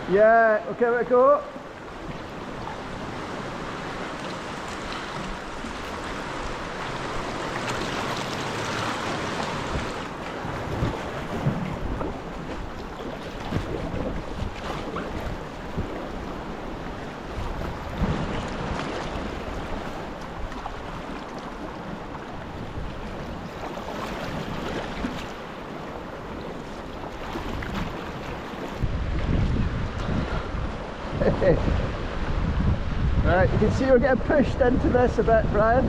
Yeah, we'll give it a go. Right, you can see we're getting pushed into this a bit, Brian.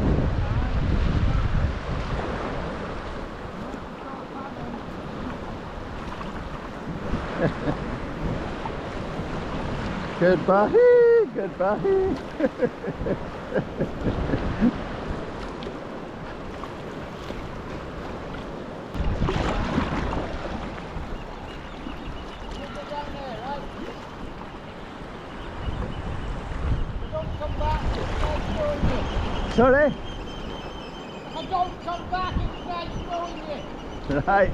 Goodbye, goodbye. Sorry? I don't come back, it's nice knowing you. Right.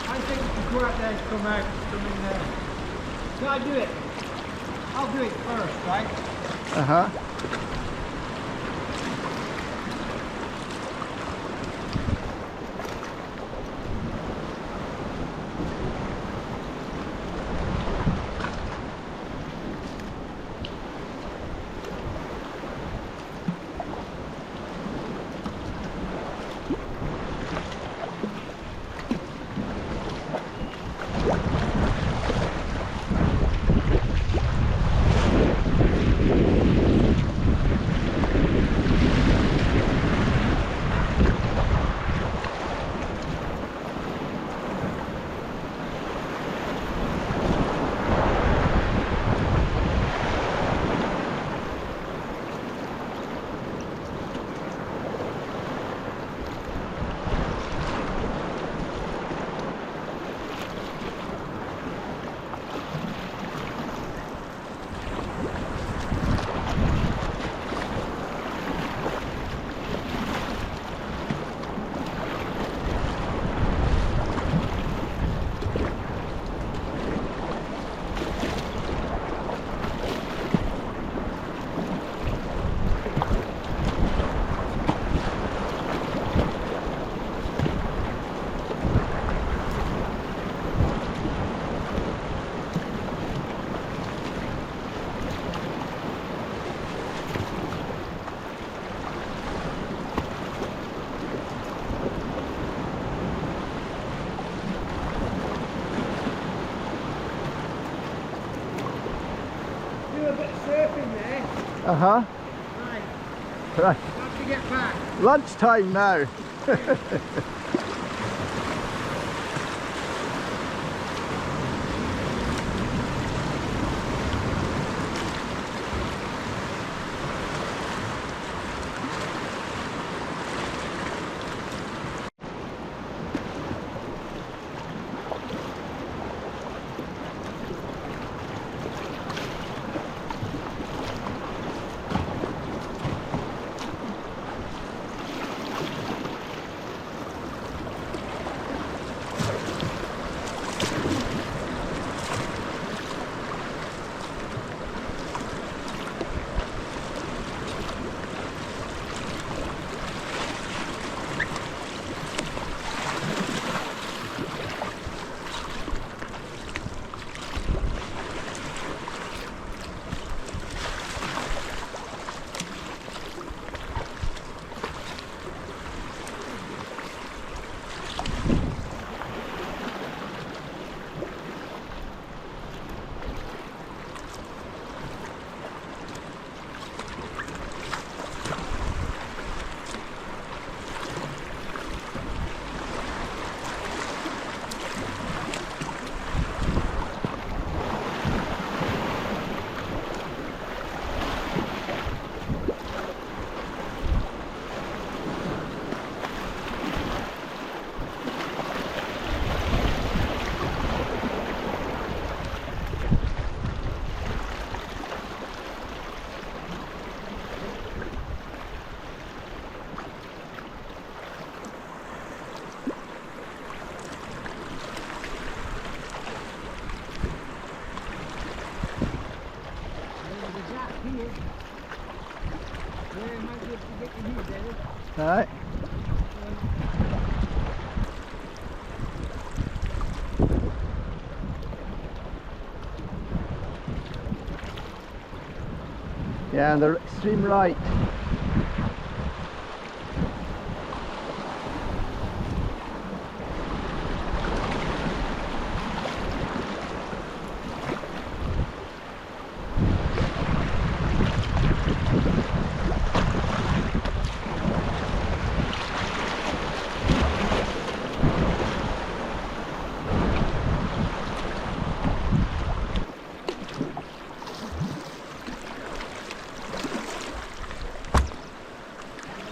I think you should go out there and come out and come in there. Can I do it? I'll do it first, right? Uh-huh. Do a bit of surfing there. Uh-huh. Right, Right. once you get back. Lunchtime now. to get in here, Dennis. Right. Yeah, and the extreme right.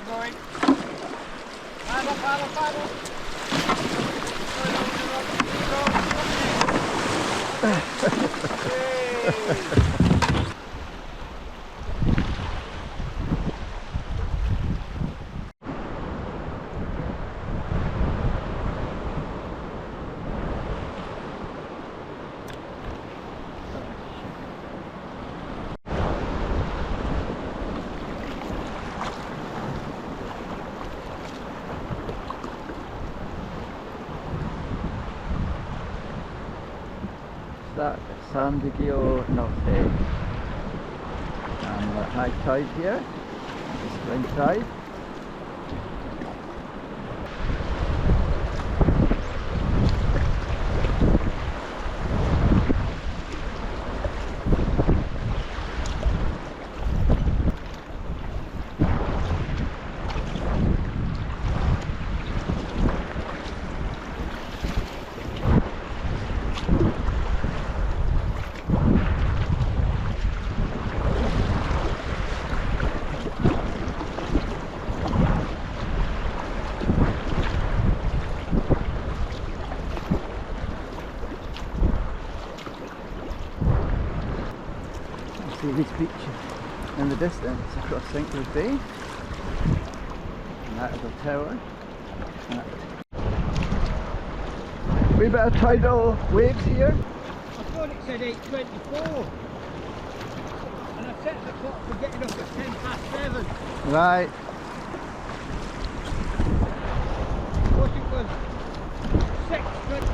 Going. Paddle, paddle, paddle. That San Diego Norte. And the high tide here, spring tide. See this beach in the distance across St. Croix Bay. And that is a tower. Wee bit of tidal waves here. I thought it said 8:24. And I set the clock for getting up at 7:10. Right. I thought it was 6:20.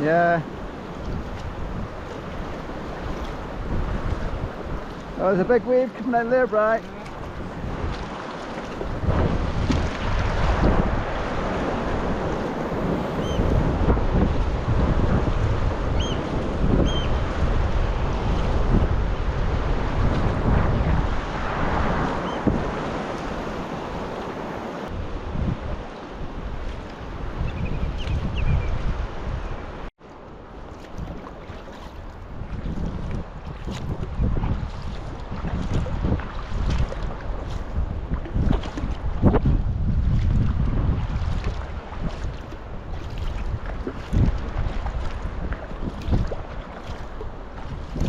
Yeah. Oh, there's a big wave coming out there, Bright.